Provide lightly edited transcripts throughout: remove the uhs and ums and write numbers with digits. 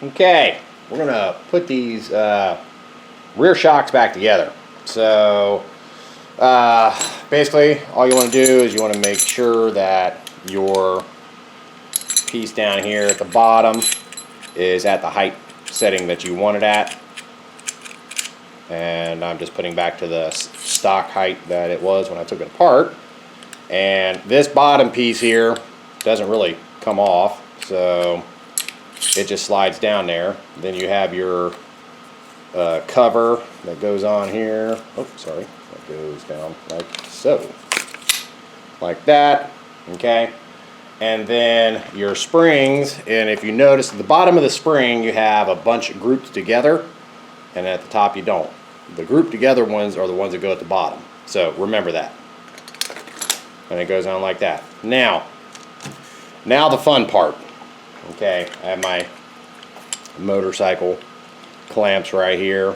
Okay, we're gonna put these rear shocks back together. So basically all you want to do is you want to make sure that your piece down here at the bottom is at the height setting that you want it at. And I'm just putting back to the stock height that it was when I took it apart. And this bottom piece here doesn't really come off, so it just slides down there. Then you have your cover that goes on here. Oh, sorry, that goes down like so, like that. Okay, and then your springs. And if you notice, at the bottom of the spring, you have a bunch grouped together, and at the top you don't. The grouped together ones are the ones that go at the bottom. So remember that. And it goes on like that. Now the fun part. Okay, I have my motorcycle clamps right here,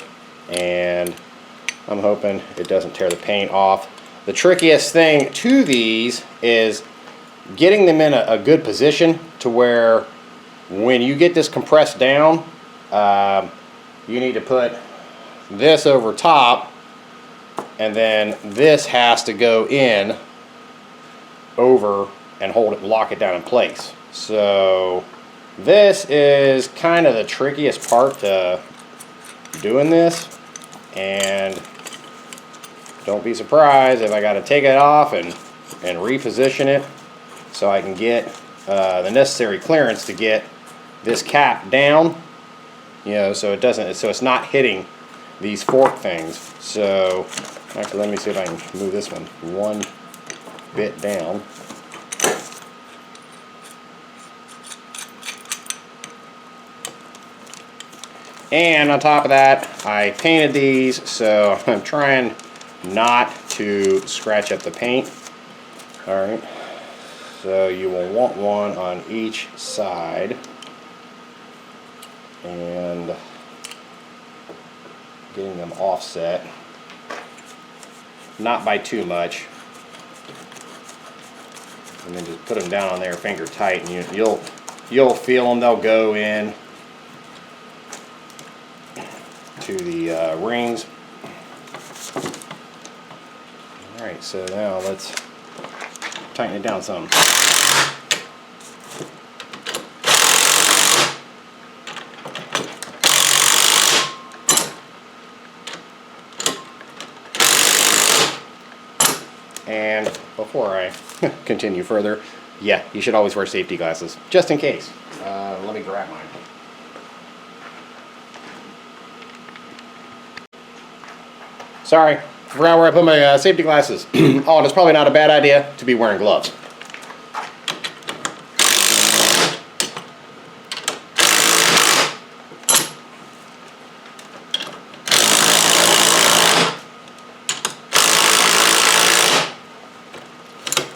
and I'm hoping it doesn't tear the paint off. The trickiest thing to these is getting them in a good position to where when you get this compressed down, you need to put this over top, and then this has to go in over and hold it and lock it down in place. So this is kind of the trickiest part to doing this, and don't be surprised if I got to take it off and reposition it so I can get the necessary clearance to get this cap down, you know, so it doesn't, so it's not hitting these fork things. So actually, let me see if I can move this one bit down. And on top of that, I painted these, so I'm trying not to scratch up the paint. Alright, so you will want one on each side. And getting them offset, not by too much. And then just put them down on there finger tight, and you'll feel them. They'll go in to the rings. Alright, so now let's tighten it down some. And before I continue further, yeah, you should always wear safety glasses, just in case. Let me grab mine. Sorry, forgot where I put my safety glasses. Oh, and it's probably not a bad idea to be wearing gloves.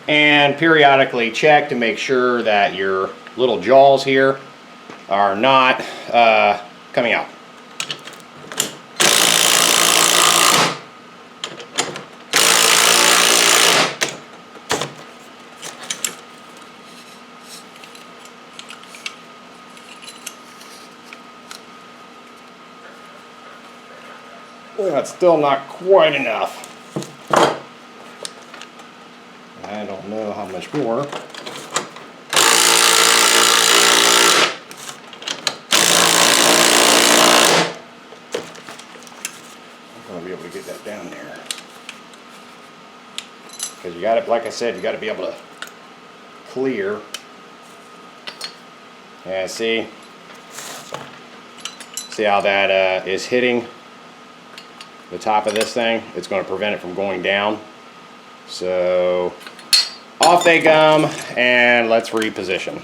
And periodically check to make sure that your little jaws here are not coming out. Well, that's still not quite enough. I don't know how much more. I'm going to be able to get that down there. Because you got to, like I said, you got to be able to clear. Yeah, see how that is hitting the top of this thing? It's going to prevent it from going down. So off they come, and let's reposition.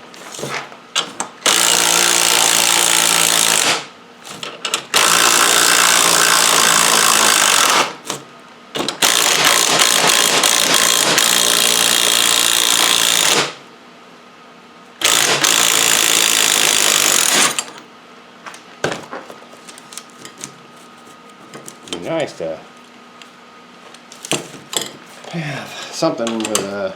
Be nice to have something with a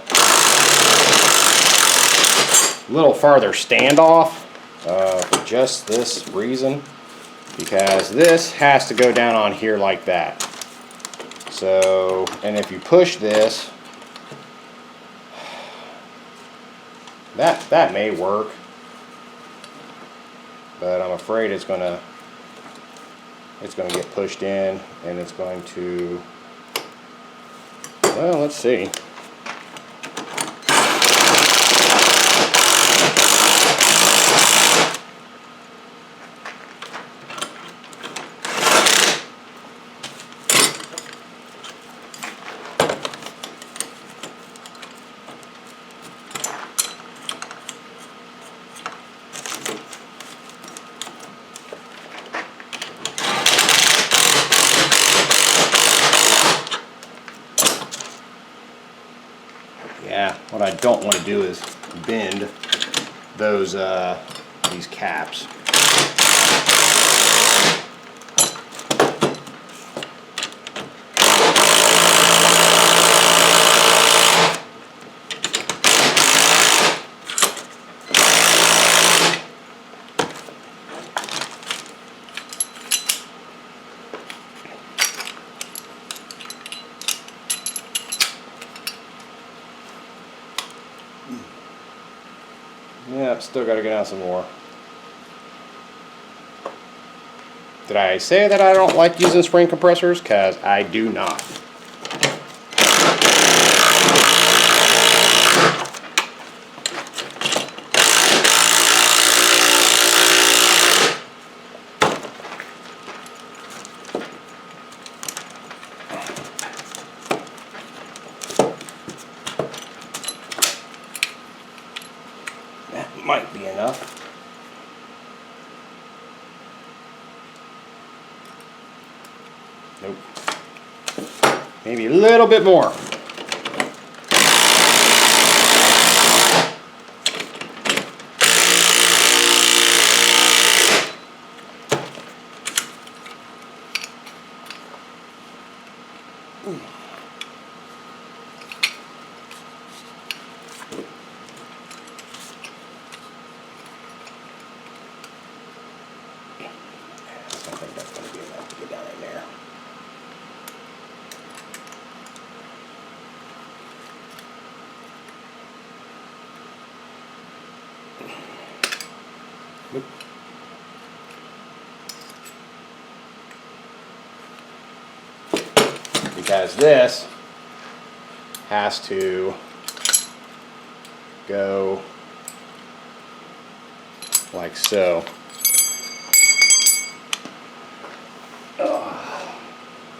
little farther standoff for just this reason, because this has to go down on here like that. So, and if you push this, that may work, but I'm afraid it's gonna get pushed in, and it's going to, well, let's see. Yeah, what I don't want to do is bend those these caps. Yep, still got to get out some more. Did I say that I don't like using spring compressors? Because I do not. That might be enough. Nope. Maybe a little bit more. I think that's going to be enough to get down in there. Nope. Because this has to go like so.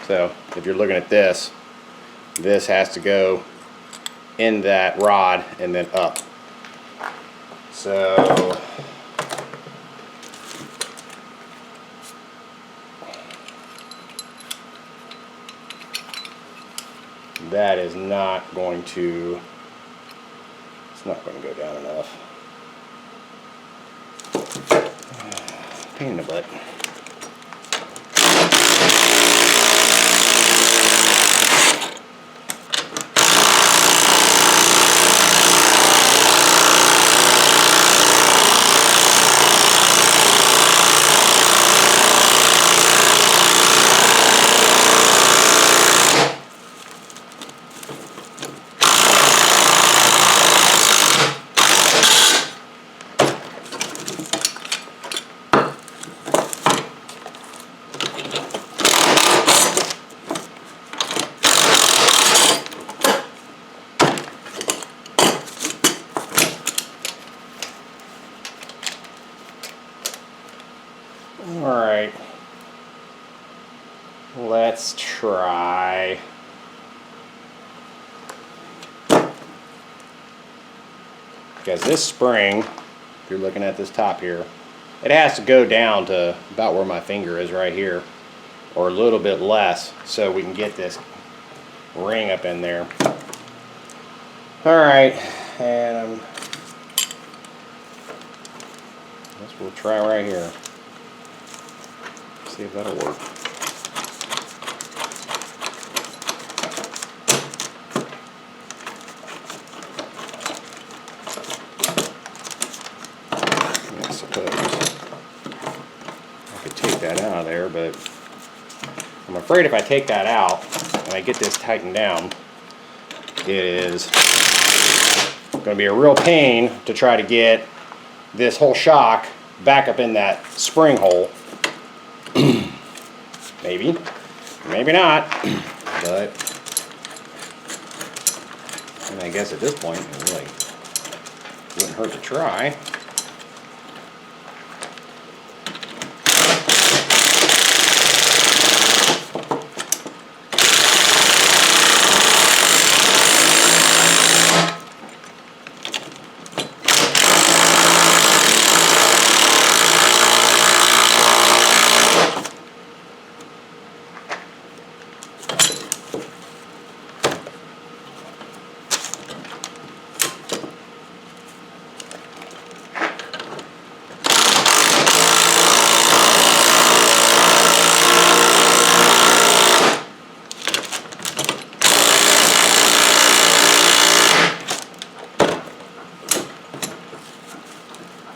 So if you're looking at this, this has to go in that rod and then up. So that is not going to, it's not going to go down enough. Pain in the butt. Alright, let's try because this spring, if you're looking at this top here, it has to go down to about where my finger is right here, or a little bit less, so we can get this ring up in there. Alright, and I guess we'll try right here. See if that'll work. I suppose. could take that out of there, but I'm afraid if I take that out and I get this tightened down, it is going to be a real pain to try to get this whole shock back up in that spring hole. Maybe, maybe not, but I guess at this point it really wouldn't hurt to try.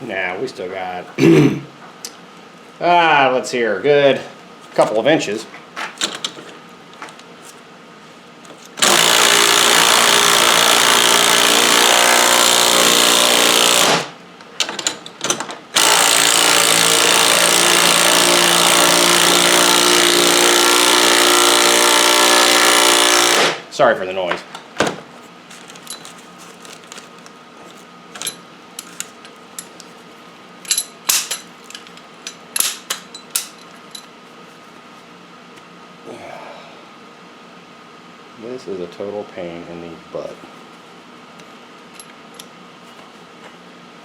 Now we still got let's see here, a good couple of inches. Sorry for the noise. This is a total pain in the butt.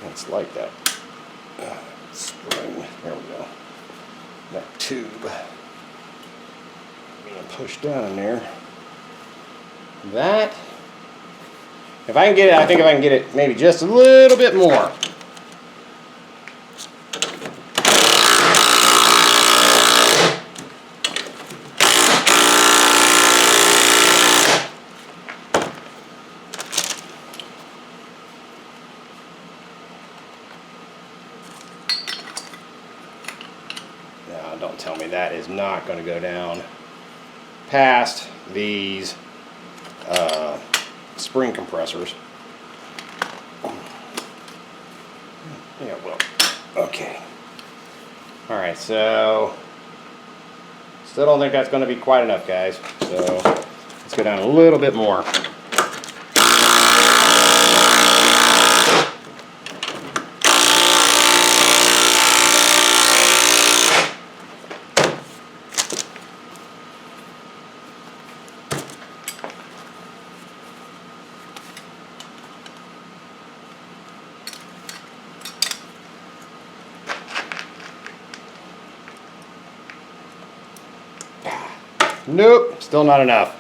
It's like that spring. There we go. That tube being pushed down in there. That, if I can get it, I think if I can get it maybe just a little bit more. Now, don't tell me that is not going to go down past these spring compressors. Yeah, well, okay. All right, so still don't think that's going to be quite enough, guys. So let's go down a little bit more. Nope, still not enough.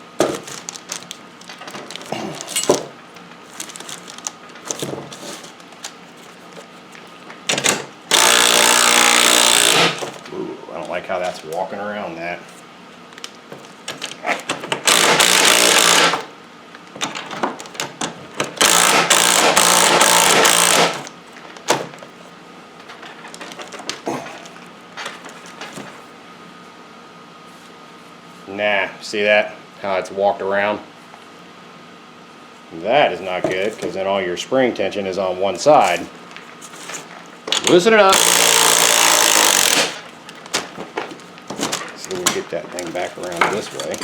Ooh, I don't like how that's walking around that. Nah, see that? How it's walked around? That is not good, because then all your spring tension is on one side. Loosen it up. So we get that thing back around this way.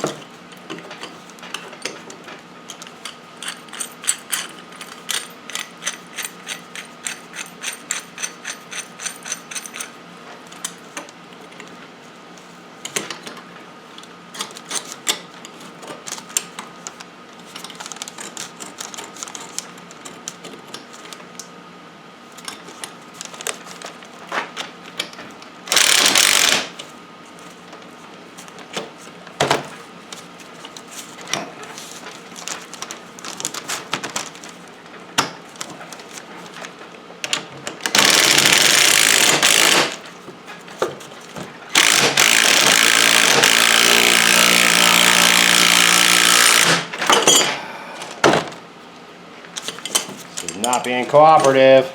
Not being cooperative.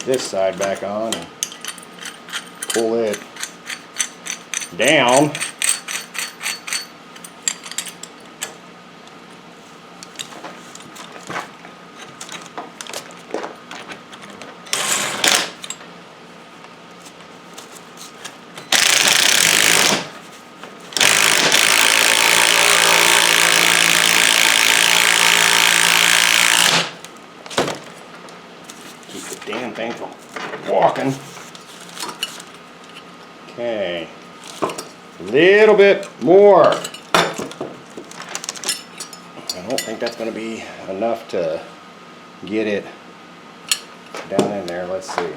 this side back on and pull it down. Keep the damn thing from walking. Okay, a little bit more. I don't think that's going to be enough to get it down in there. Let's see.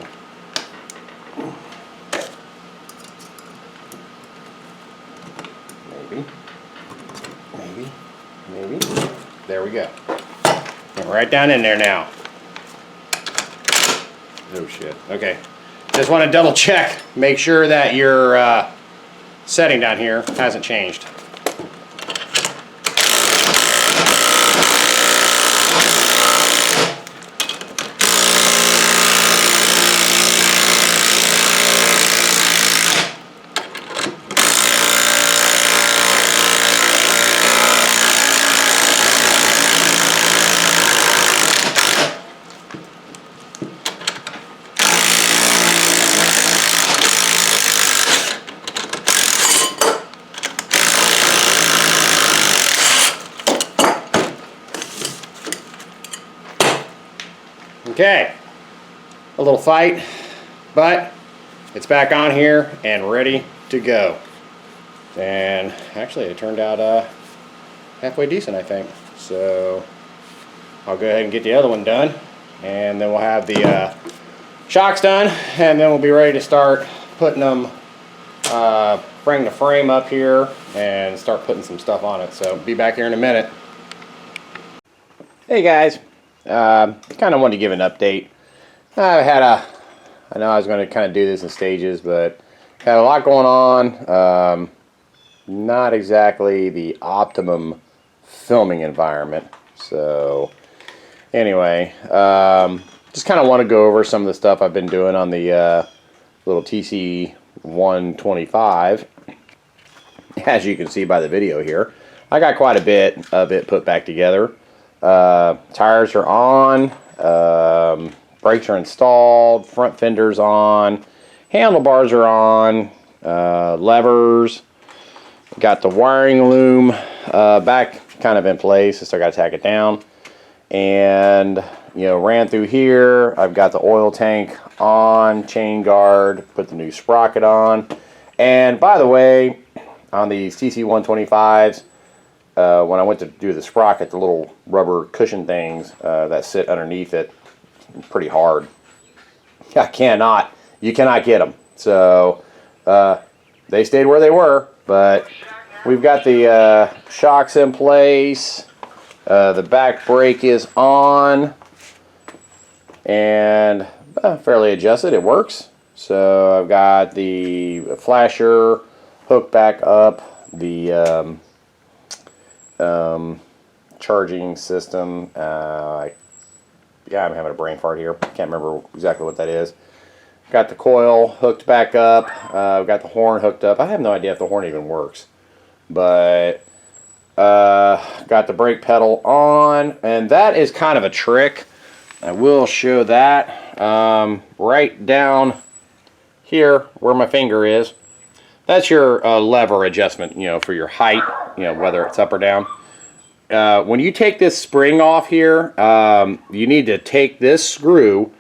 Maybe. There we go. And right down in there now. Oh shit. Okay. Just want to double check, make sure that your setting down here hasn't changed. Okay, a little fight, but it's back on here and ready to go. And actually it turned out halfway decent, I think. So I'll go ahead and get the other one done, and then we'll have the shocks done, and then we'll be ready to start putting them, bring the frame up here and start putting some stuff on it. So be back here in a minute. Hey guys. Kind of wanted to give an update. I know I was going to kind of do this in stages, but had a lot going on. Not exactly the optimum filming environment. So anyway, just kind of want to go over some of the stuff I've been doing on the little TC125. As you can see by the video here, I got quite a bit of it put back together. Tires are on, brakes are installed, front fender's on, handlebars are on, levers, got the wiring loom back kind of in place. I still got to tack it down, and ran through here. I've got the oil tank on, chain guard, put the new sprocket on. And by the way, on these TC125s, when I went to do the sprocket, the little rubber cushion things that sit underneath it, pretty hard. You cannot get them. So they stayed where they were, but we've got the shocks in place. The back brake is on and fairly adjusted. It works. So I've got the flasher hooked back up, the charging system. I'm having a brain fart here. Can't remember exactly what that is. Got the coil hooked back up. Got the horn hooked up. I have no idea if the horn even works, but got the brake pedal on, and that is kind of a trick. I will show that right down here where my finger is. That's your lever adjustment, for your height, whether it's up or down. When you take this spring off here, you need to take this screw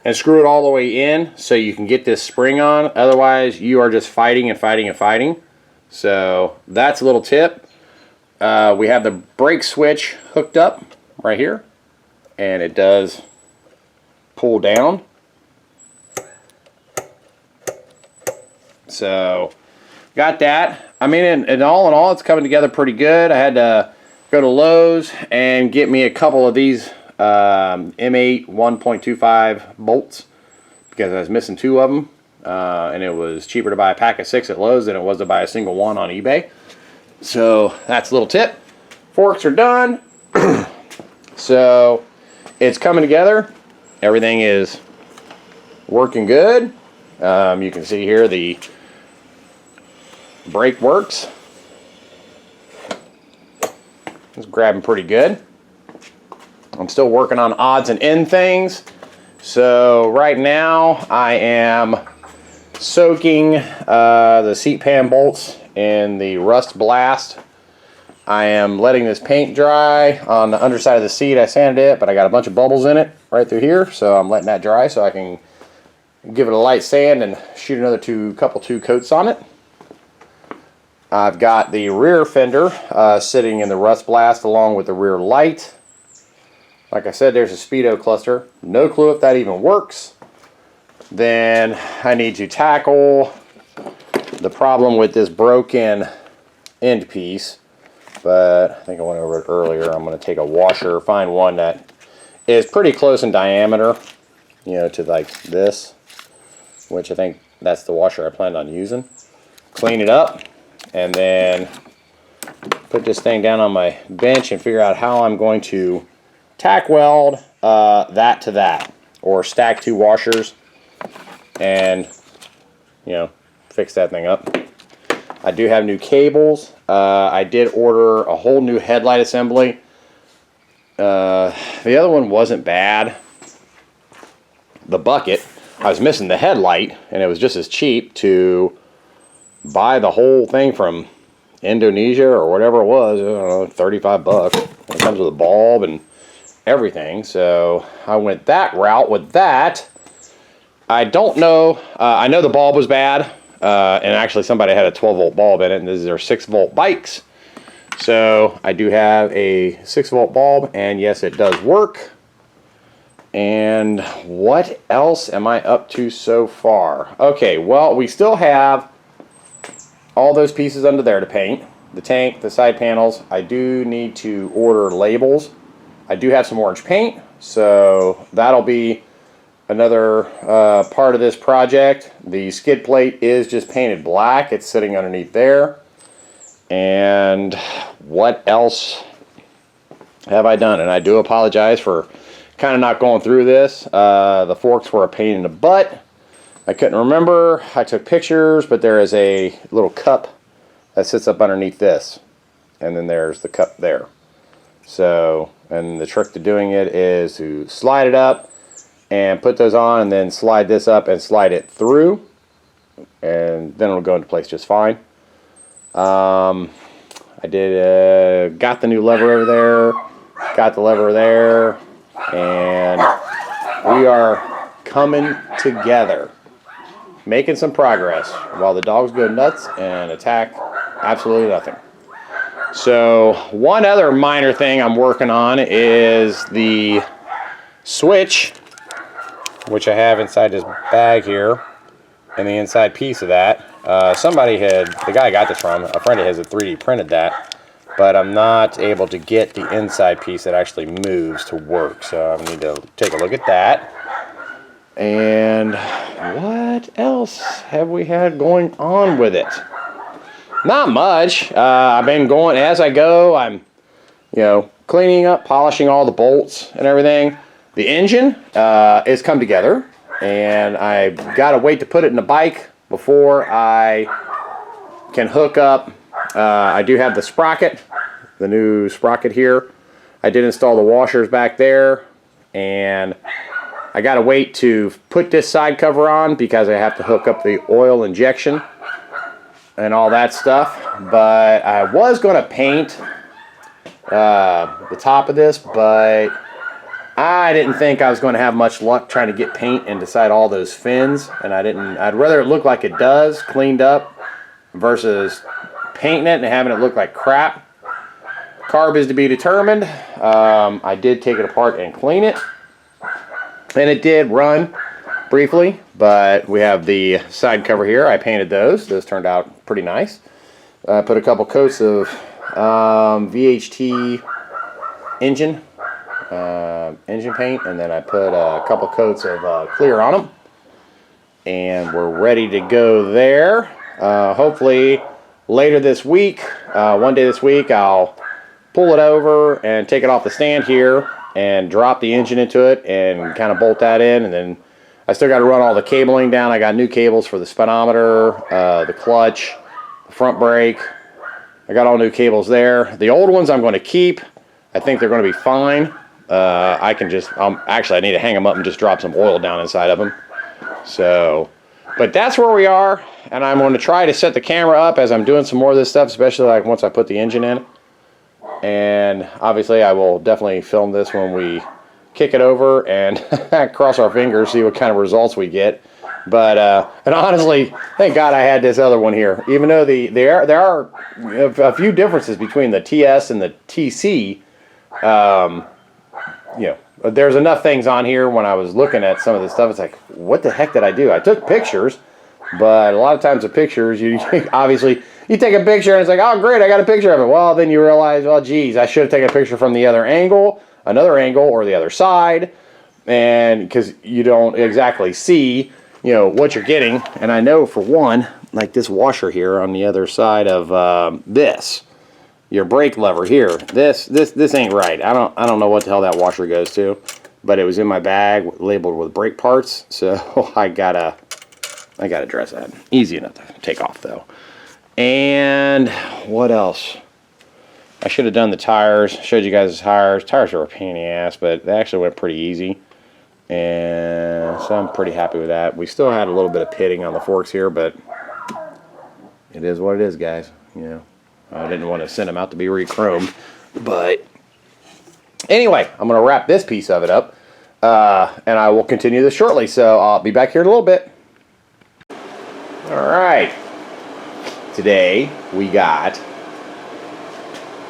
and screw it all the way in so you can get this spring on. Otherwise, you are just fighting and fighting and fighting. So that's a little tip. We have the brake switch hooked up right here, and it does pull down. So got that. I mean, in all, it's coming together pretty good. I had to go to Lowe's and get me a couple of these M8 1.25 bolts because I was missing 2 of them, and it was cheaper to buy a pack of 6 at Lowe's than it was to buy a single one on eBay. So that's a little tip. Forks are done. So it's coming together. Everything is working good. You can see here the brake works. It's grabbing pretty good. I'm still working on odds and end things. So right now I am soaking the seat pan bolts in the Rust Blast. I am letting this paint dry on the underside of the seat. I sanded it, but I got a bunch of bubbles in it right through here, so I'm letting that dry so I can give it a light sand and shoot another couple coats on it. I've got the rear fender sitting in the Rust Blast along with the rear light. Like I said, there's a speedo cluster. No clue if that even works. Then I need to tackle the problem with this broken end piece. But I think I went over it earlier. I'm going to take a washer, find one that is pretty close in diameter, you know, to like this, which I think that's the washer I planned on using. Clean it up, and then put this thing down on my bench and figure out how I'm going to tack weld that to that, or stack 2 washers and, you know, fix that thing up. I do have new cables. I did order a whole new headlight assembly. The other one wasn't bad. The bucket, I was missing the headlight, and it was just as cheap to buy the whole thing from Indonesia or whatever it was. I don't know, 35 bucks. It comes with a bulb and everything. So I went that route with that. I don't know. I know the bulb was bad. And actually somebody had a 12-volt bulb in it, and these are 6-volt bikes. So I do have a 6-volt bulb, and yes, it does work. And what else am I up to so far? Okay, well, we still have all those pieces under there to paint. The tank, the side panels. I do need to order labels. I do have some orange paint, so that'll be another part of this project. The skid plate is just painted black. It's sitting underneath there. And what else have I done? And I do apologize for kind of not going through this. The forks were a pain in the butt. I couldn't remember. I took pictures, but there is a little cup that sits up underneath this. And then there's the cup there. So, and the trick to doing it is to slide it up and put those on, and then slide this up and slide it through, and then it'll go into place just fine. I did got the new lever over there, got the lever there, and we are coming together, making some progress while the dogs go nuts and attack absolutely nothing. So one other minor thing I'm working on is the switch, which I have inside this bag here, and the inside piece of that. The guy I got this from, a friend of his had 3D printed that, but I'm not able to get the inside piece that actually moves to work, so I need to take a look at that. And what else have we had going on with it? Not much. I've been going as I go. I'm, you know, cleaning up, polishing all the bolts and everything. The engine is come together, and I gotta wait to put it in the bike before I can hook up. I do have the sprocket, the new sprocket here. I did install the washers back there, and I gotta wait to put this side cover on because I have to hook up the oil injection and all that stuff. But I was gonna paint the top of this, but I didn't think I was going to have much luck trying to get paint inside all those fins, and I'd rather it look like it does, cleaned up, versus painting it and having it look like crap. Carb is to be determined. I did take it apart and clean it, and it did run briefly, but we have the side cover here. I painted those. Those turned out pretty nice. I put a couple coats of VHT engine paint, and then I put a couple coats of clear on them, and we're ready to go there. Hopefully later this week, one day this week, I'll pull it over and take it off the stand here and drop the engine into it and kind of bolt that in, and then I still got to run all the cabling down. I got new cables for the speedometer, the clutch, the front brake. I got all new cables there. The old ones I'm going to keep. I think they're going to be fine. I can just, actually I need to hang them up and just drop some oil down inside of them. So, but that's where we are. And I'm going to try to set the camera up as I'm doing some more of this stuff, especially like once I put the engine in. And obviously I will definitely film this when we kick it over and cross our fingers, see what kind of results we get. But and honestly, thank God I had this other one here. Even though there are a few differences between the TS and the TC. You know, there's enough things on here when I was looking at some of this stuff. It's like, what the heck did I do? I took pictures, but a lot of times the pictures, you obviously you take a picture and it's like, oh great, I got a picture of it. Well, then you realize, well, geez, I should have taken a picture from the other angle, another angle, or the other side, and because you don't exactly see, you know, what you're getting. And I know for one, like this washer here on the other side of this. Your brake lever here. This ain't right. I don't know what the hell that washer goes to, but it was in my bag labeled with brake parts, so I gotta address that. Easy enough to take off though. And what else? I should have done the tires. Showed you guys the tires. Tires are a pain in the ass, but they actually went pretty easy, and so I'm pretty happy with that. We still had a little bit of pitting on the forks here, but it is what it is, guys. You know. I didn't want to send them out to be re-chromed, but anyway, I'm going to wrap this piece of it up, and I will continue this shortly, so I'll be back here in a little bit. Alright, today we got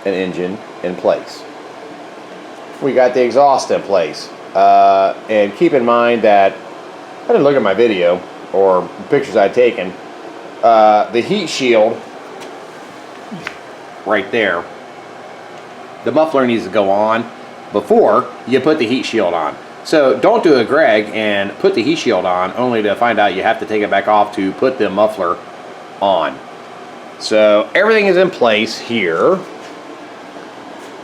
an engine in place. We got the exhaust in place, and keep in mind that I didn't look at my video or pictures I'd taken. The heat shield right there, the muffler needs to go on before you put the heat shield on. So don't do a Greg and put the heat shield on only to find out you have to take it back off to put the muffler on. So everything is in place here.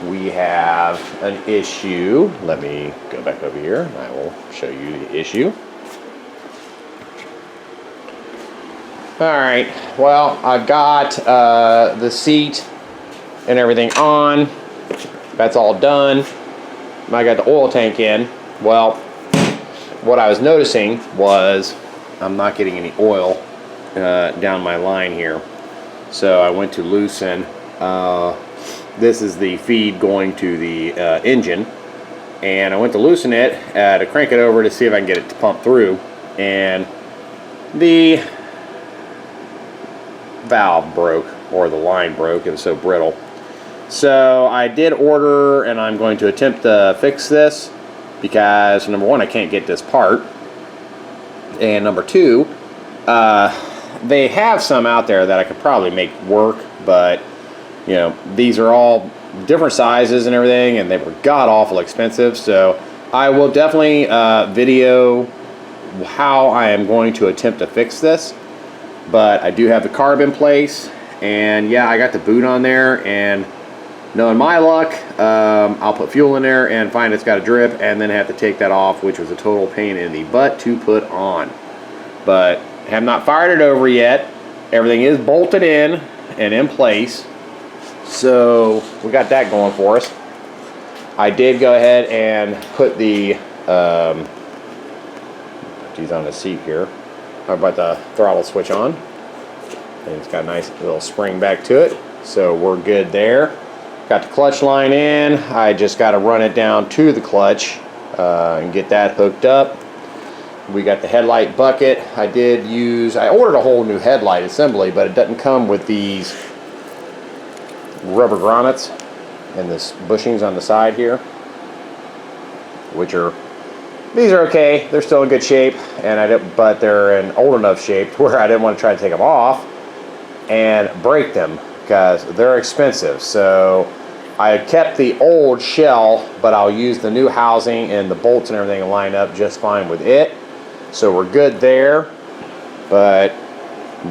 We have an issue. Let me go back over here and I will show you the issue. Alright, well, I've got the seat and everything on. That's all done. I got the oil tank in. Well, what I was noticing was I'm not getting any oil down my line here. So I went to loosen. This is the feed going to the engine. And I went to loosen it to crank it over to see if I can get it to pump through. And the valve broke, or the line broke. It was so brittle. So I did order, and I'm going to attempt to fix this because number one, I can't get this part, and number two, they have some out there that I could probably make work, but you know, these are all different sizes and everything, and they were god awful expensive. So I will definitely video how I am going to attempt to fix this. But I do have the carb in place, and yeah, I got the boot on there, and knowing my luck, I'll put fuel in there and find it's got a drip and then have to take that off, which was a total pain in the butt to put on. But have not fired it over yet. Everything is bolted in and in place, so we got that going for us. I did go ahead and put the geez, on the seat here. How about the throttle switch on? And it's got a nice little spring back to it, so we're good there. Got the clutch line in. I just got to run it down to the clutch and get that hooked up. We got the headlight bucket. I ordered a whole new headlight assembly, but it doesn't come with these rubber grommets and this bushings on the side here, these are okay. They're still in good shape, but they're in old enough shape where I didn't want to try to take them off and break them because they're expensive. So I kept the old shell, but I'll use the new housing, and the bolts and everything line up just fine with it. So we're good there. But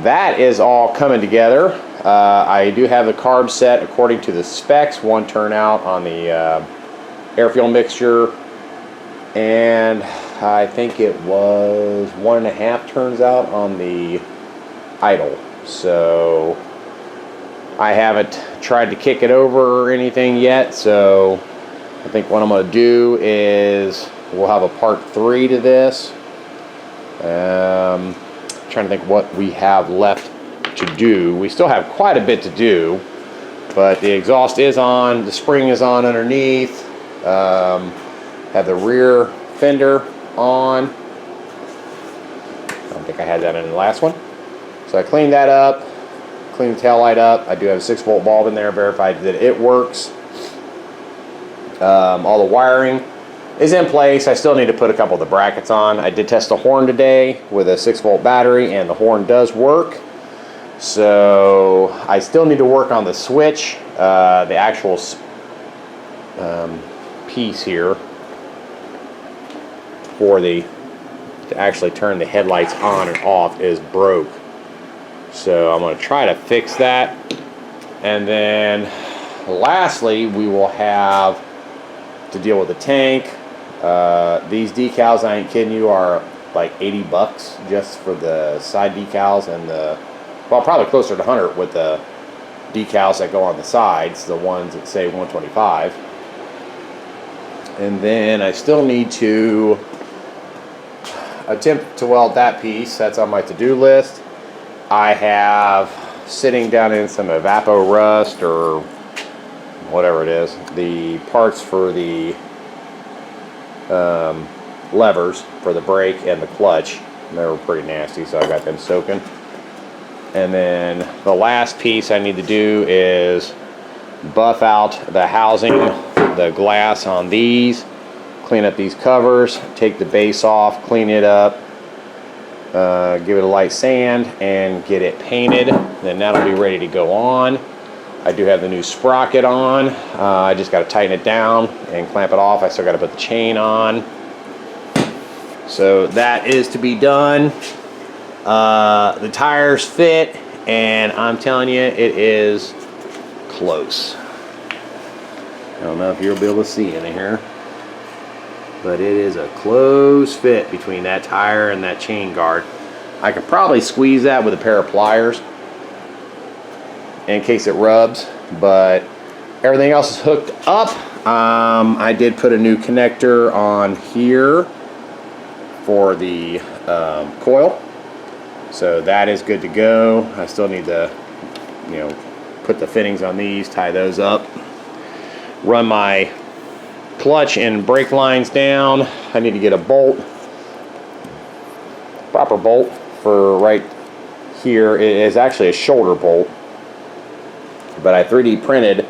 that is all coming together. I do have the carb set according to the specs. One turnout on the air fuel mixture. And I think it was 1.5 turns out on the idle. So I haven't tried to kick it over or anything yet. So I think what I'm going to do is we'll have a part 3 to this. Trying to think what we have left to do. We still have quite a bit to do, but the exhaust is on, the spring is on underneath. Have the rear fender on. I don't think I had that in the last one. So I cleaned that up, cleaned the tail light up. I do have a 6-volt bulb in there, verified that it works. All the wiring is in place. I still need to put a couple of the brackets on. I did test the horn today with a 6-volt battery, and the horn does work. So I still need to work on the switch. The actual piece here for to actually turn the headlights on and off is broke. So I'm going to try to fix that. And then lastly, we will have to deal with the tank. These decals, I ain't kidding you, are like 80 bucks just for the side decals, and well, probably closer to 100 with the decals that go on the sides, the ones that say 125. And then I still need to attempt to weld that piece. That's on my to-do list. I have sitting down in some evapor rust or whatever it is, the parts for the levers for the brake and the clutch. They were pretty nasty, so I got them soaking. And then the last piece I need to do is buff out the housing, the glass on these, clean up these covers, take the base off, clean it up, give it a light sand, and get it painted. Then that'll be ready to go on. I do have the new sprocket on. I just got to tighten it down and clamp it off. I still got to put the chain on. So that is to be done. The tires fit, and I'm telling you, it is close. I don't know if you'll be able to see in here, but it is a close fit between that tire and that chain guard. I could probably squeeze that with a pair of pliers in case it rubs, but everything else is hooked up. I did put a new connector on here for the coil, so that is good to go. I still need to, put the fittings on these, tie those up, run my clutch and brake lines down. I need to get a bolt, proper bolt for right here. It is actually a shoulder bolt, but I 3D printed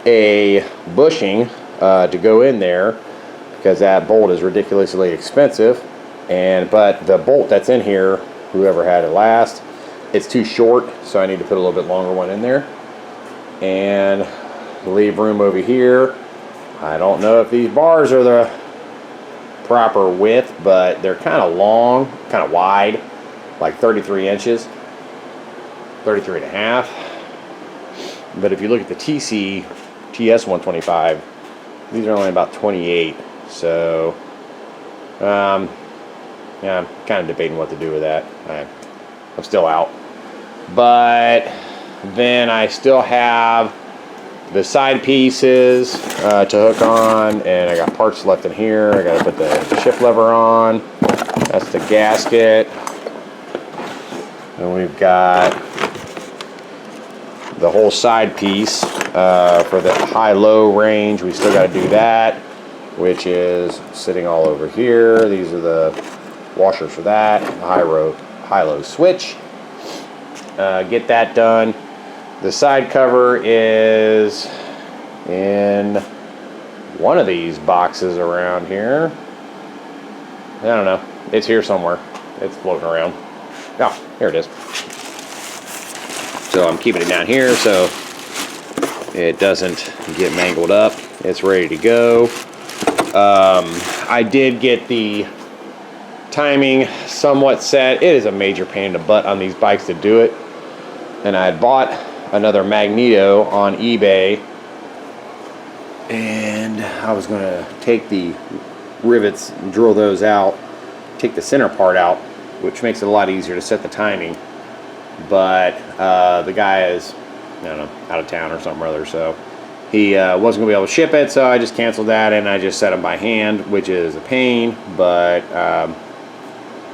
a bushing to go in there because that bolt is ridiculously expensive. But the bolt that's in here, whoever had it last, it's too short, so I need to put a little bit longer one in there and leave room over here. I don't know if these bars are the proper width, but they're kind of long, kind of wide, like 33 inches, 33 and a half. But if you look at the TS 125, these are only about 28. So, yeah, I'm kind of debating what to do with that. I'm still out. But then I still have the side pieces to hook on, and I got parts left in here. I got to put the shift lever on. That's the gasket. And we've got the whole side piece for the high-low range. We still got to do that, which is sitting all over here. These are the washers for that, the high-low switch. Get that done. The side cover is in one of these boxes around here. I don't know. It's here somewhere. It's floating around. Oh, here it is. So I'm keeping it down here so it doesn't get mangled up. It's ready to go. I did get the timing somewhat set. It is a major pain in the butt on these bikes to do it. And I had bought another magneto on eBay, and I was going to take the rivets and drill those out, take the center part out, which makes it a lot easier to set the timing. But the guy is, I don't know, out of town or something or other, so he wasn't going to be able to ship it, so I just canceled that and I just set them by hand, which is a pain, but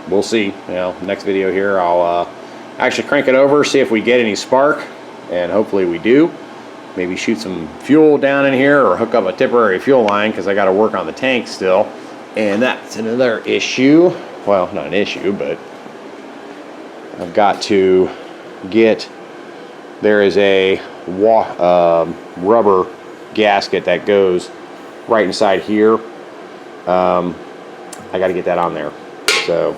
we'll see. Next video here I'll actually crank it over, see if we get any spark, and hopefully we do. Maybe shoot some fuel down in here or hook up a temporary fuel line, because I got to work on the tank still, and that's another issue. Well, not an issue, but I've got to get, there is a rubber gasket that goes right inside here. I got to get that on there, so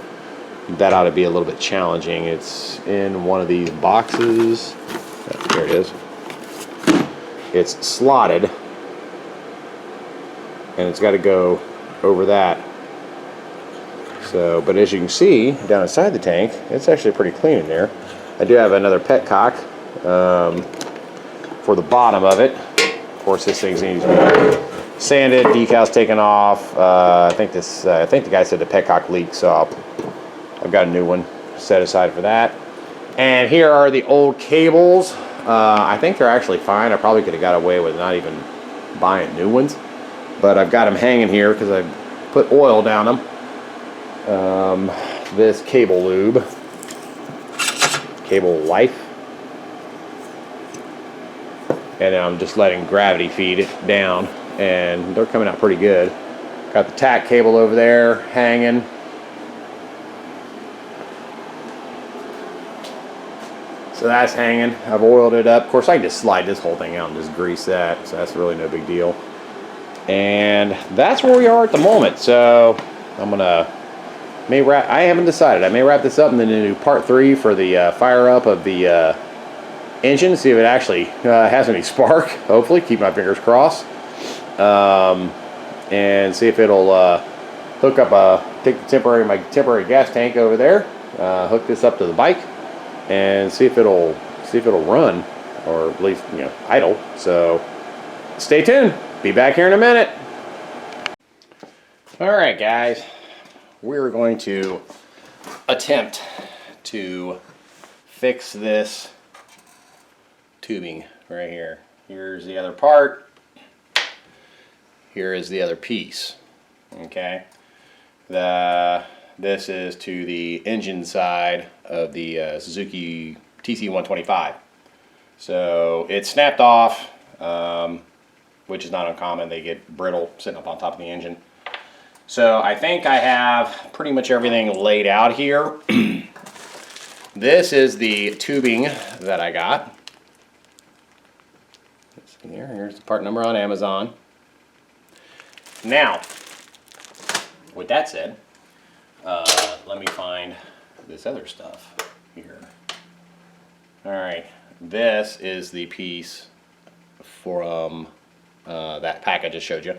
that ought to be a little bit challenging. It's in one of these boxes. Oh, there it is. It's slotted, and it's got to go over that. So, but as you can see down inside the tank, it's actually pretty clean in there. I do have another petcock for the bottom of it. Of course, this thing's needs to be sanded, decals taken off. I think the guy said the petcock leaked, so I've got a new one set aside for that. And here are the old cables. I think they're actually fine. I probably could have got away with not even buying new ones, but I've got them hanging here because I put oil down them. This cable lube, cable life, and then I'm just letting gravity feed it down, and they're coming out pretty good. Got the tack cable over there hanging. So that's hanging. I've oiled it up. Of course, I can just slide this whole thing out and just grease that, so that's really no big deal. And that's where we are at the moment. So I'm gonna I haven't decided. I may wrap this up and then do part 3 for the fire up of the engine, see if it actually has any spark. Hopefully, keep my fingers crossed, and see if it'll hook up take my temporary gas tank over there, hook this up to the bike, and see if it'll run, or at least idle. So stay tuned. Be back here in a minute. All right, guys, we're going to attempt to fix this tubing right here. Here's the other part. Here is the other piece. Okay, this is to the engine side of the Suzuki TC125. So it snapped off, which is not uncommon. They get brittle sitting up on top of the engine. So I think I have pretty much everything laid out here. This is the tubing that I got. Here's the part number on Amazon. Now, with that said, let me find this other stuff here. Alright, this is the piece from that pack I just showed you.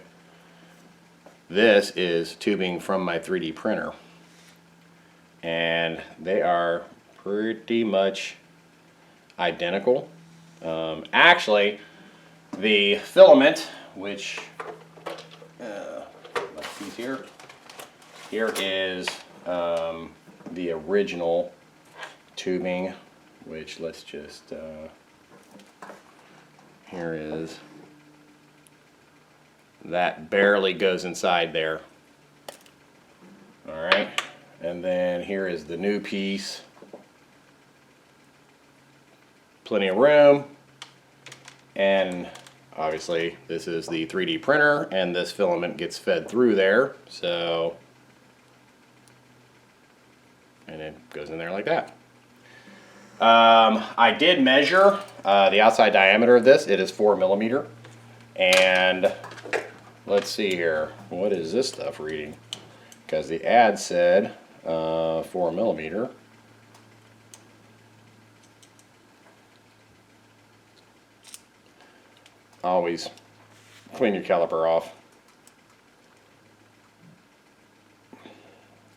This is tubing from my 3D printer, and they are pretty much identical. Actually, the filament, which let's see here is the original tubing, which let's just here is. That barely goes inside there. Alright, and then here is the new piece. Plenty of room, and obviously this is the 3D printer, and this filament gets fed through there, so, and it goes in there like that. I did measure the outside diameter of this. It is 4 millimeter, and let's see here. What is this stuff reading? Because the ad said 4 millimeter. Always clean your caliper off.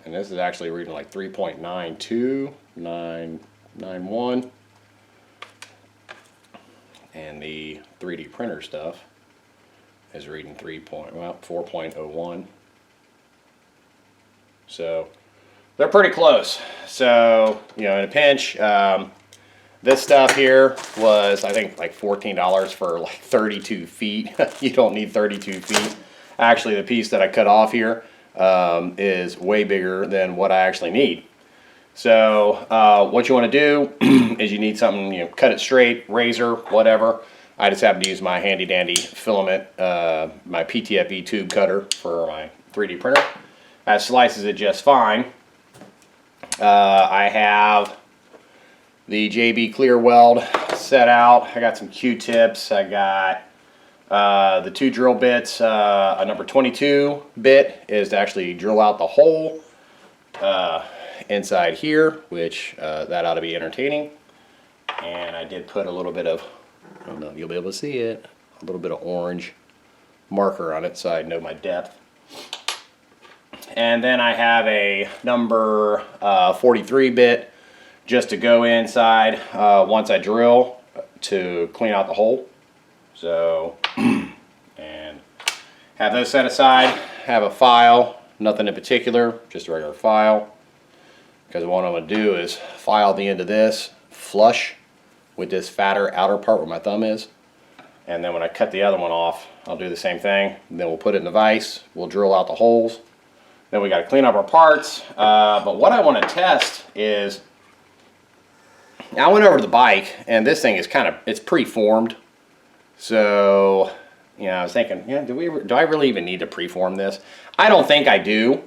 And this is actually reading like 3.92, 991. And the 3D printer stuff is reading 4.01. So they're pretty close. So, you know, in a pinch, this stuff here was, I think, like $14 for like 32 feet. You don't need 32 feet. Actually, the piece that I cut off here is way bigger than what I actually need. So what you want to do is you need something, you know, cut it straight, razor, whatever. I just happen to use my handy dandy filament, my PTFE tube cutter for my 3D printer. That slices it just fine. I have the JB Clear Weld set out. I got some Q-tips. I got the 2 drill bits. A number 22 bit is to actually drill out the hole inside here, which that ought to be entertaining. And I did put a little bit of, I don't know if you'll be able to see it, a little bit of orange marker on it so I know my depth. And then I have a number 43 bit just to go inside once I drill to clean out the hole. So, and have those set aside. Have a file, nothing in particular, just a regular file. Because what I'm going to do is file the end of this flush with this fatter outer part where my thumb is. And then when I cut the other one off, I'll do the same thing. Then we'll put it in the vise, we'll drill out the holes. Then we got to clean up our parts. But what I want to test is, I went over to the bike, and this thing is it's pre-formed. So, you know, I was thinking, yeah, do I really even need to pre-form this? I don't think I do,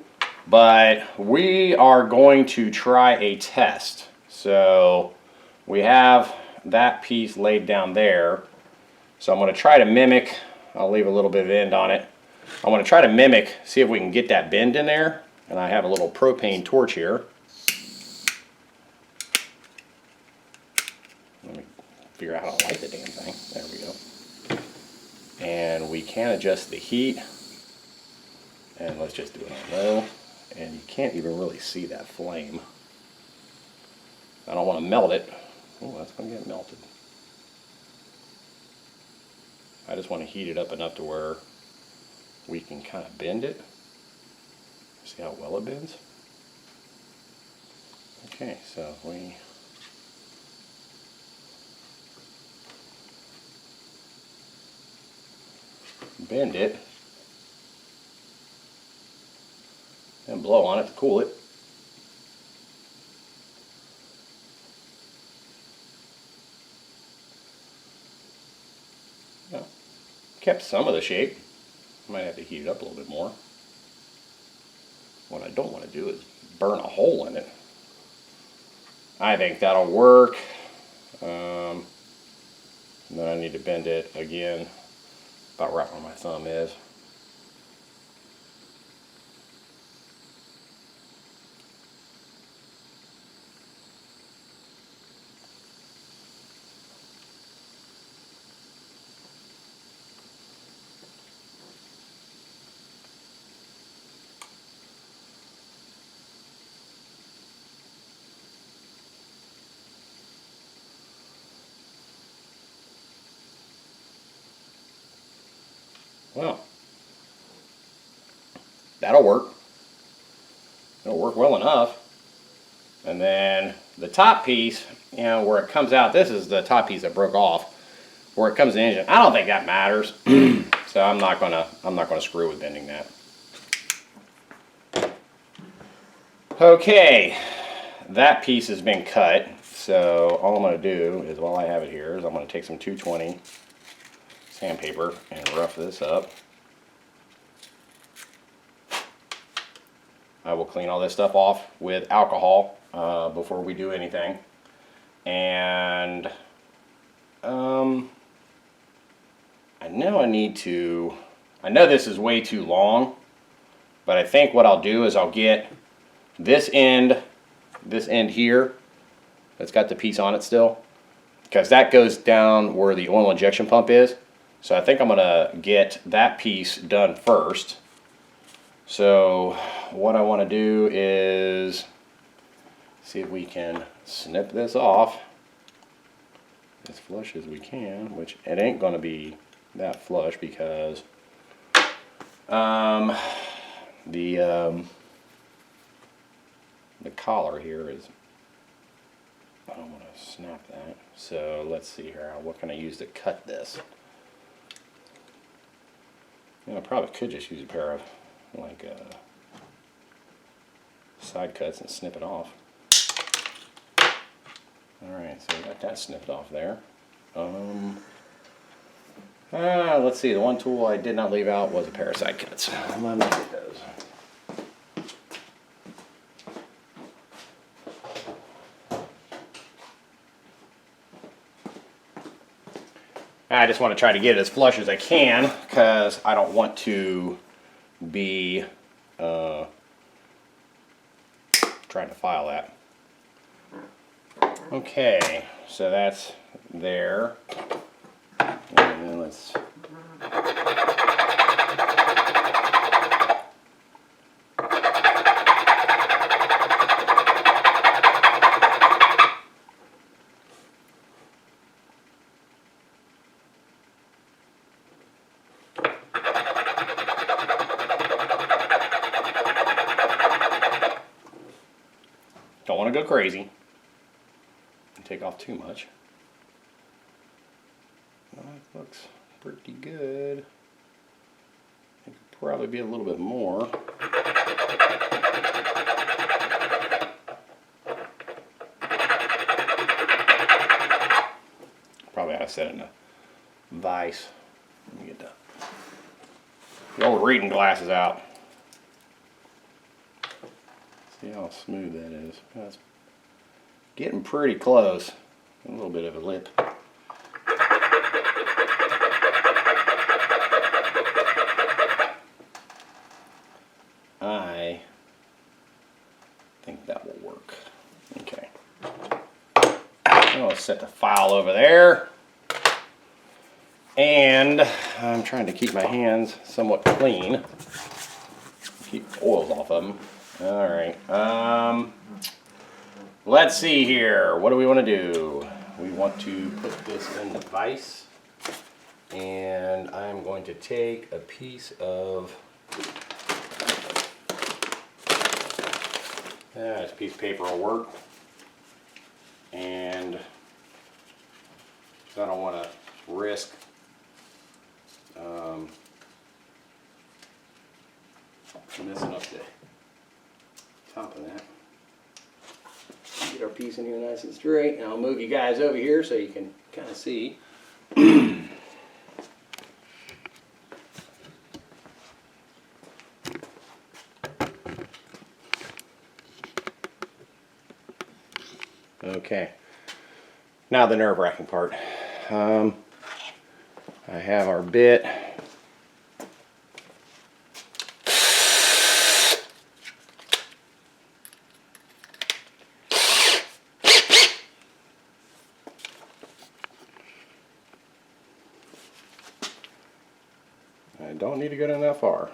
but we are going to try a test. So we have that piece laid down there. So I'm going to try to mimic, I'll leave a little bit of end on it. I want to try to mimic, see if we can get that bend in there. And I have a little propane torch here. Let me figure out how to light the damn thing. There we go. And we can adjust the heat. And let's just do it on low. And you can't even really see that flame. I don't want to melt it. Oh, that's going to get melted. I just want to heat it up enough to where we can kind of bend it. See how well it bends? Okay, so we bend it and blow on it to cool it. Well, kept some of the shape. Might have to heat it up a little bit more. What I don't want to do is burn a hole in it. I think that'll work. And then I need to bend it again, about right where my thumb is. Well, that'll work. It'll work well enough. And then the top piece, you know, where it comes out, this is the top piece that broke off. Where it comes in the engine, I don't think that matters. So I'm not gonna screw with bending that. Okay, that piece has been cut. So all I'm gonna do is, while I have it here, is I'm gonna take some 220 sandpaper and rough this up. I will clean all this stuff off with alcohol before we do anything. And I know this is way too long, but I think what I'll do is I'll get this end here that's got the piece on it still, because that goes down where the oil injection pump is. So I think I'm gonna get that piece done first. So what I want to do is see if we can snip this off as flush as we can, which it ain't gonna be that flush because the collar here is, I don't want to snap that. So let's see here, what can I use to cut this? You know, I probably could just use a pair of like side cuts and snip it off. Alright, so we got that snipped off there. Let's see, the one tool I did not leave out was a pair of side cuts. Let me get those. I just want to try to get it as flush as I can because I don't want to be trying to file that. Okay, so that's there. And then let's don't want to go crazy and take off too much. Well, that looks pretty good. It could probably be a little bit more. Probably ought to set it in a vise. Let me get the old reading glasses out. See how smooth that is. That's getting pretty close. A little bit of a lip. I think that will work. Okay. I'll set the file over there. And I'm trying to keep my hands somewhat clean. Keep oils off of them. Alright. Let's see here. What do we want to do? We want to put this in the vise. And I'm going to take a piece of it's a piece of paper will work. And I don't want to risk messing up the top of that. Get our piece in here nice and straight, and I'll move you guys over here so you can kind of see. Okay, now the nerve-wracking part. I have our bit. I don't need to go down that far.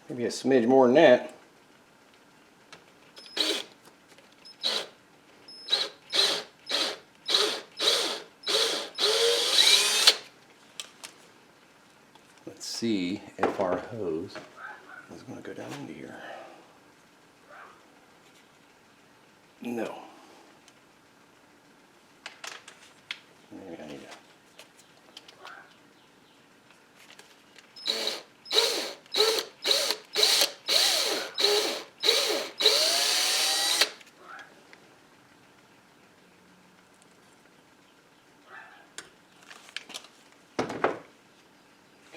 Maybe a smidge more than that. Let's see if our hose is going to go down into here. No. Maybe I need to.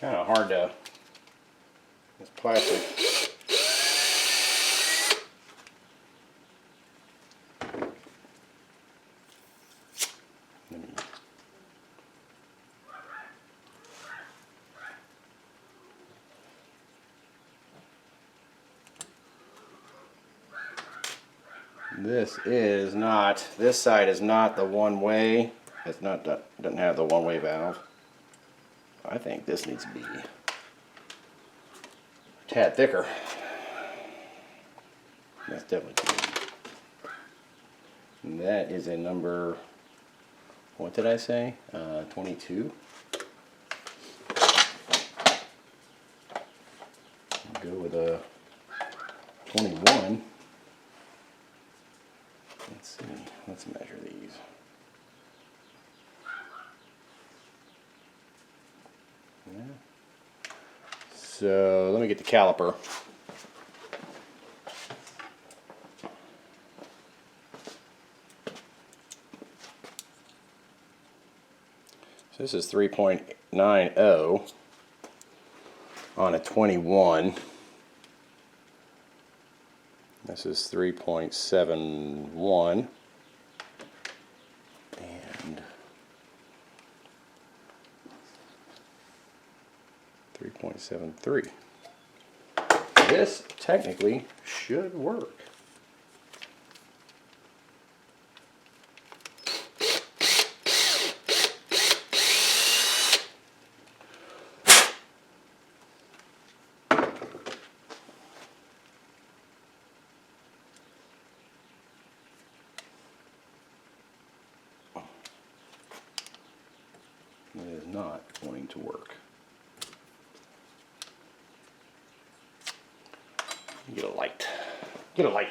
Kind of hard to, it's plastic. This side is not the one way. It's not, doesn't have the one way valve. I think this needs to be a tad thicker. That's definitely too big. And that is a number, what did I say? 22. Go with a 21. Let's see, let's measure these. Yeah. So let me get the caliper. So this is 3.90 on a 21. This is 3.71 and 3.73. This technically should work. It is not wanting to work. Get a light. Get a light.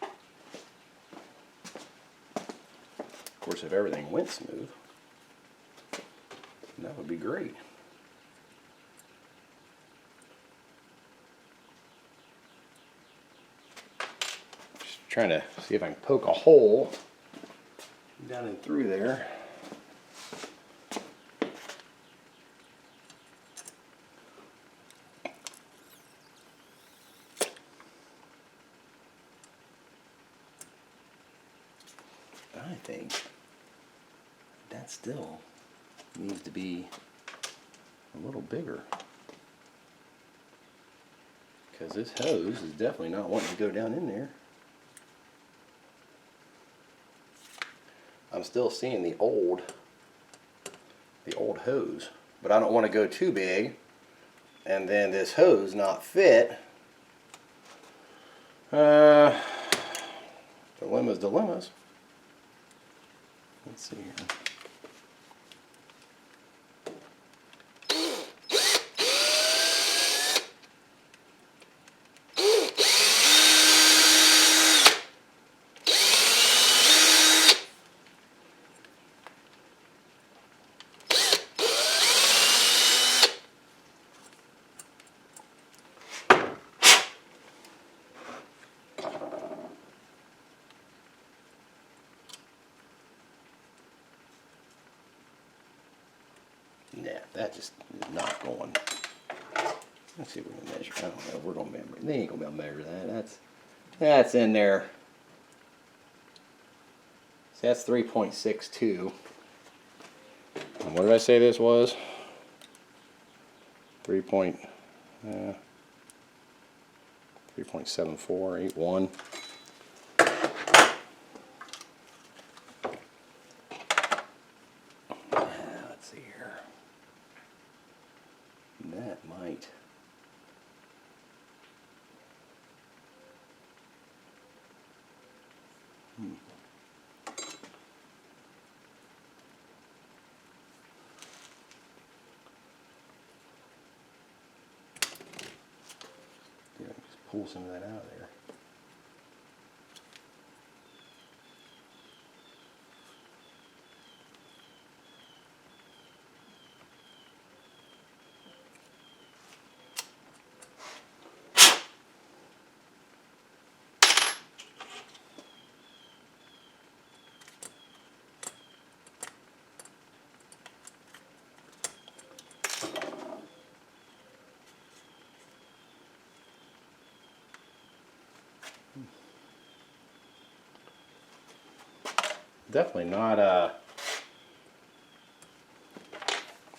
Of course, if everything went smooth, that would be great. Just trying to see if I can poke a hole down and through there. I think that still needs to be a little bigger, because this hose is definitely not wanting to go down in there. I'm still seeing the old hose, but I don't want to go too big and then this hose not fit. Dilemmas. Let's see here. Nah, that just is not going. Let's see if we can measure. I don't know if we're going to measure. They ain't going to be able to measure that. That's in there. So that's 3.62. And what did I say this was? 3.7481. Let's see here. That might. Yeah, just pull some of that out of there. Definitely not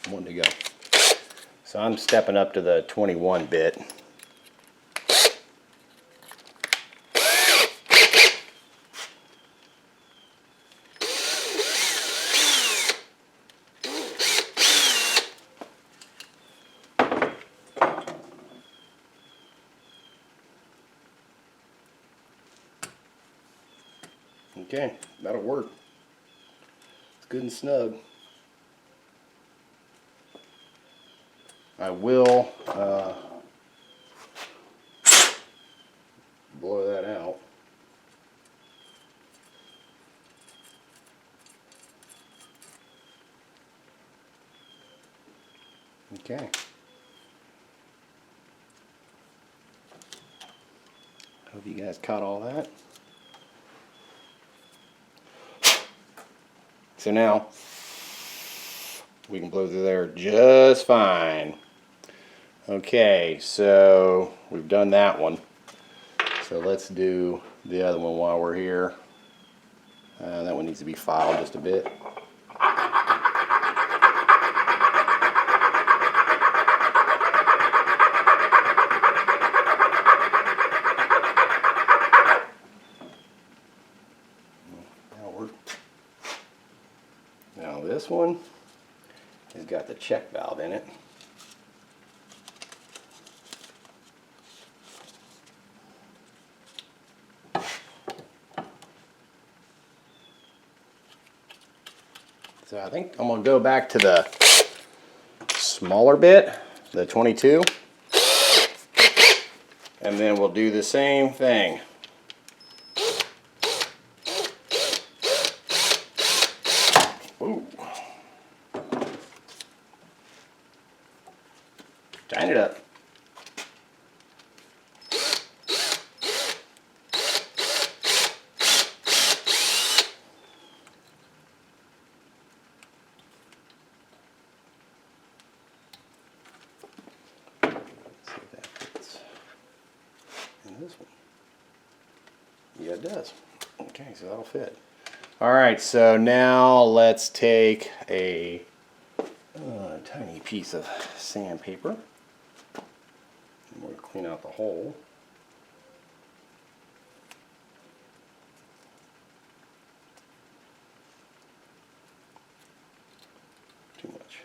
one to go. So I'm stepping up to the 21 bit. Okay, that'll work. It's good and snug. I will blow that out. Okay. Hope you guys caught all that. So now we can blow through there just fine. Okay, so we've done that one. So let's do the other one while we're here. That one needs to be filed just a bit. Now this one has got the check valve in it. So I think I'm going to go back to the smaller bit, the 22, and then we'll do the same thing. Ooh. Tighten it up. This one. Yeah, it does. Okay, so that'll fit. All right, so now let's take a tiny piece of sandpaper. And we'll clean out the hole. Too much.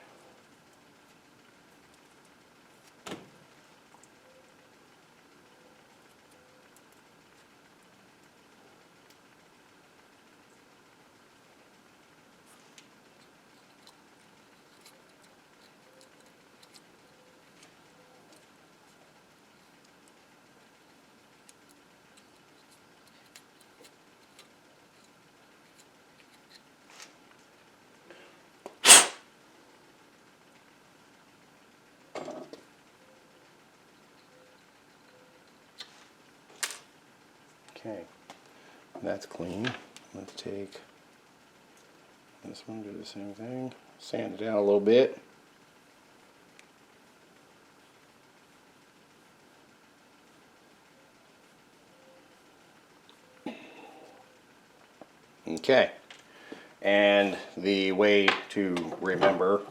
Okay, that's clean. Let's take this one, do the same thing. Sand it out a little bit. Okay, and the way to remember,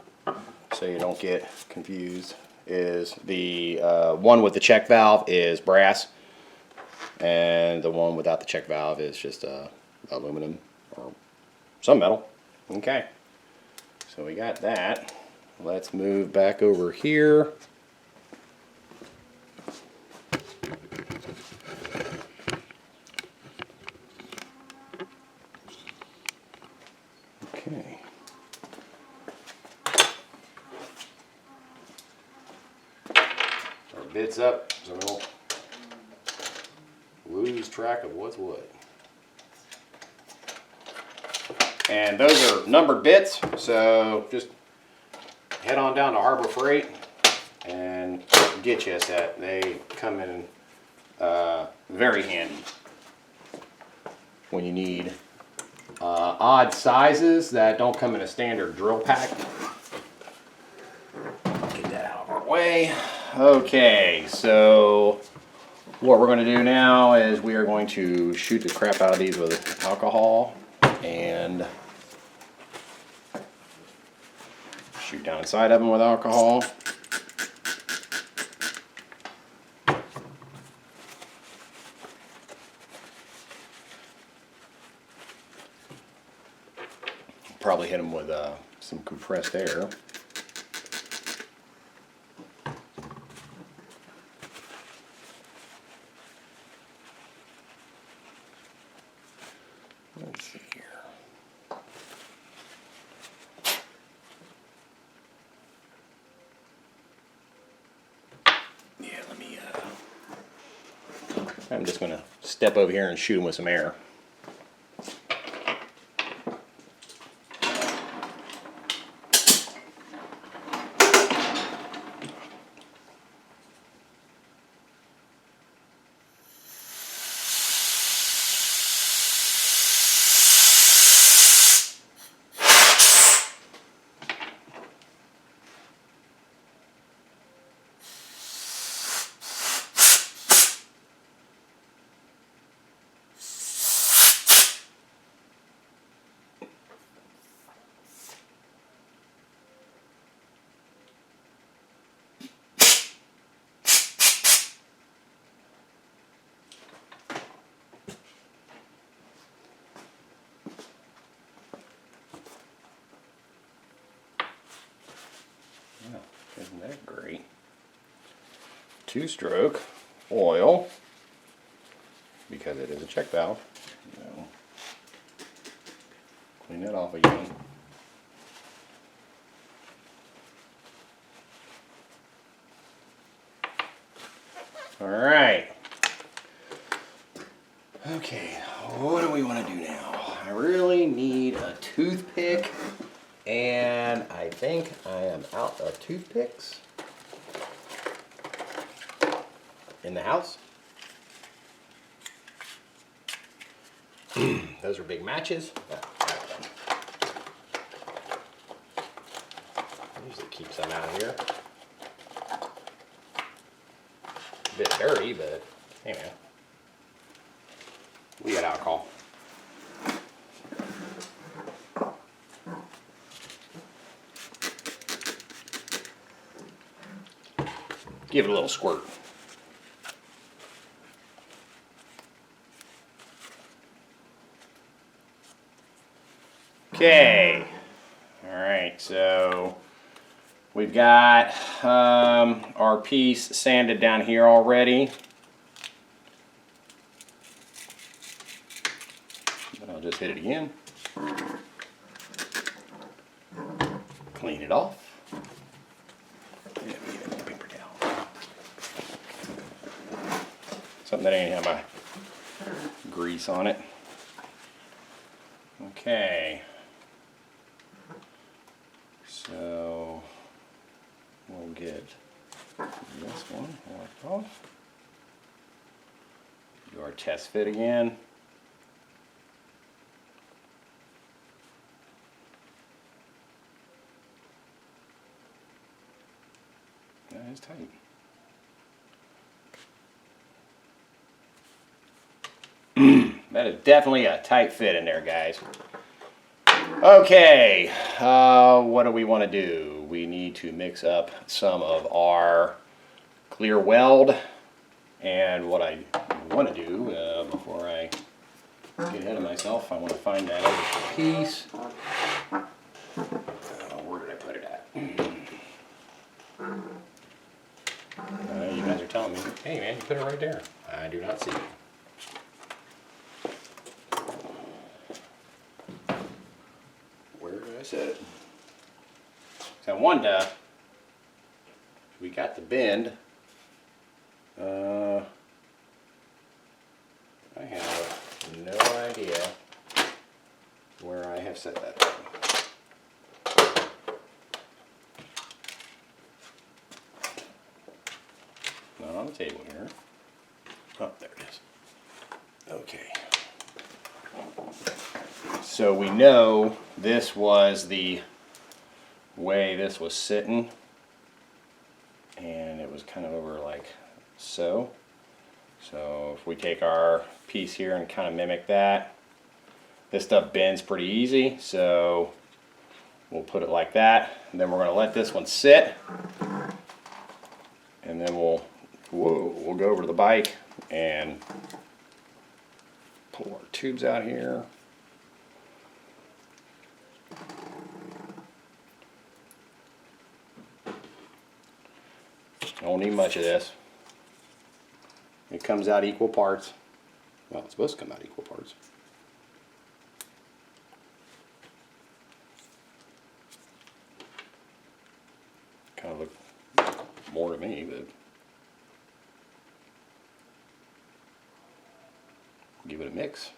so you don't get confused, is the one with the check valve is brass, and the one without the check valve is just aluminum or some metal. Okay, so we got that. Let's move back over here. Okay. Our bit's up, so we don't lose track of what's what. And those are numbered bits, so just head on down to Harbor Freight and get you a set. They come in very handy when you need odd sizes that don't come in a standard drill pack. Get that out of our way. Okay, so what we're going to do now is we are going to shoot the crap out of these with alcohol and shoot down inside of them with alcohol. Probably hit them with some compressed air. Let's I'm just going to step over here and shoot them with some air. Isn't that great? 2-stroke oil, because it is a check valve. So, clean that off again. All right. Okay, what do we want to do now? I really need a toothpick, and I think I am out of toothpicks in the house. Those are big matches. Usually keep some out here. A bit dirty, but hey man, we got alcohol. Give it a little squirt. Okay, all right, so we've got our piece sanded down here already. But I'll just hit it again. Clean it off. Paper towel. Something that ain't have my grease on it. Okay. So we'll get this one wiped off. Do our test fit again. That is tight. That is definitely a tight fit in there, guys. Okay, what do we want to do? We need to mix up some of our clear weld, and what I want to do before I get ahead of myself, I want to find that other piece. Where did I put it at? You guys are telling me, hey man, you put it right there. I do not see it. I said it. So I wanted to, we got the bend. I have no idea where I have set that up. Not on the table here. Oh, there it is. Okay. So we know this was the way this was sitting, and it was kind of over like so. So if we take our piece here and kind of mimic that, this stuff bends pretty easy, so we'll put it like that, and then we're going to let this one sit, and then we'll go over to the bike and pull our tubes out here. Don't need much of this. It comes out equal parts. Well, it's supposed to come out equal parts. Kind of look more to me, but give it a mix.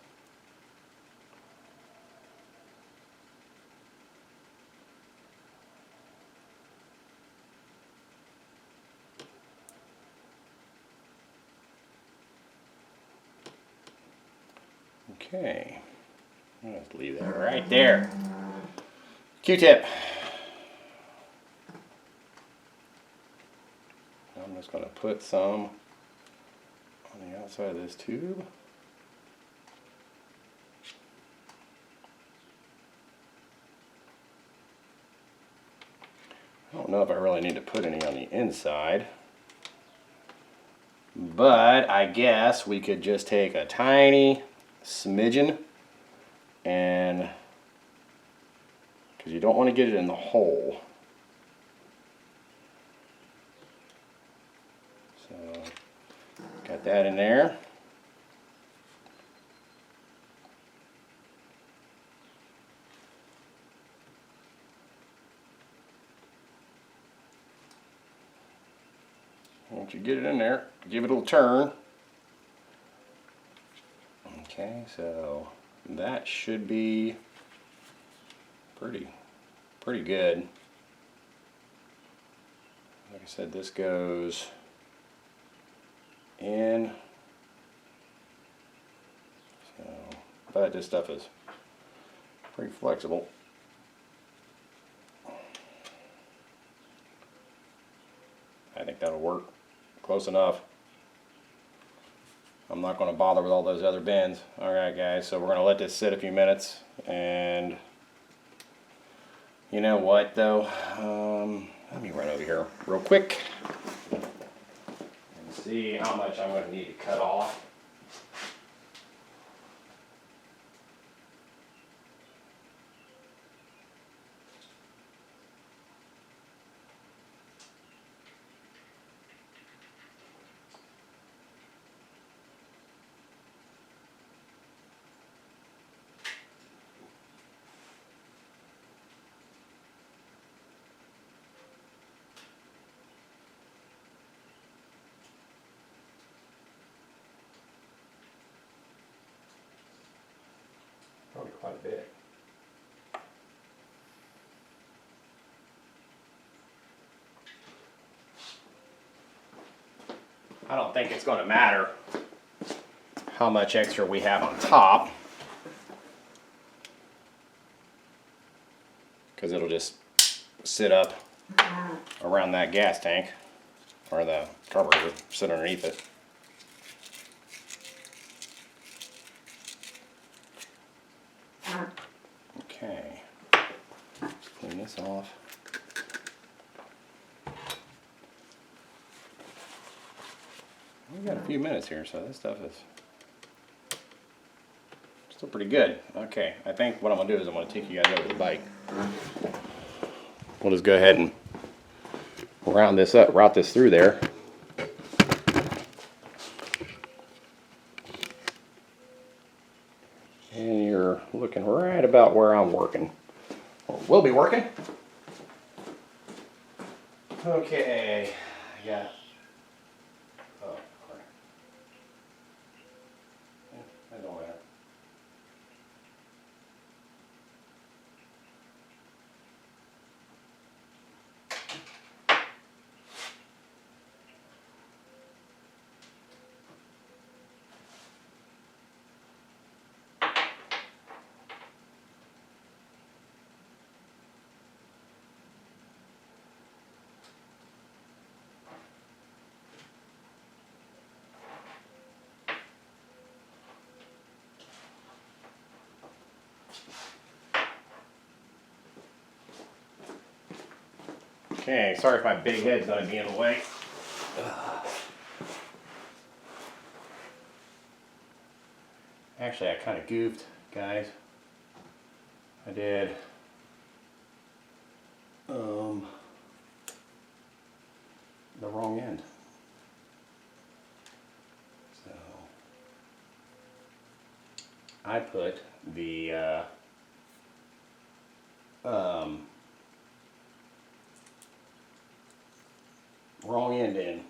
Okay, let's leave that right there. Q-tip. I'm just going to put some on the outside of this tube. I don't know if I really need to put any on the inside, but I guess we could just take a tiny smidgen, and because you don't want to get it in the hole. So got that in there. Once you get it in there, give it a little turn. Okay, so that should be pretty good. Like I said, this goes in. So, but this stuff is pretty flexible. I think that'll work close enough. I'm not going to bother with all those other bends. Alright guys, so we're going to let this sit a few minutes, and you know what though, let me run over here real quick and see how much I'm going to need to cut off. Probably quite a bit. I don't think it's going to matter how much extra we have on top, because it'll just sit up around that gas tank, or the carburetor, sit underneath it. Okay, let's clean this off. We got a few minutes here, so this stuff is still pretty good. Okay, I think what I'm going to do is I'm going to take you guys over the bike. We'll just go ahead and route this through there. And you're looking right about where I'm working, or will be working. Okay, I got, oh, sorry. Yeah, that don't matter. Okay, sorry if my big head's gonna be in the way. Actually, I kind of goofed, guys. I did the wrong end. So I put the wrong end in.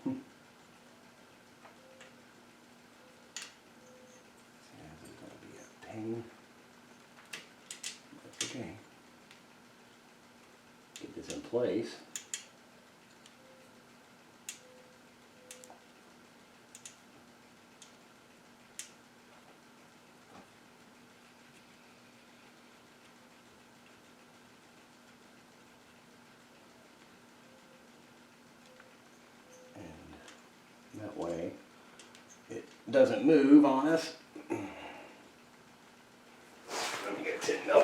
place. And that way it doesn't move on us. Let me get it tightened up.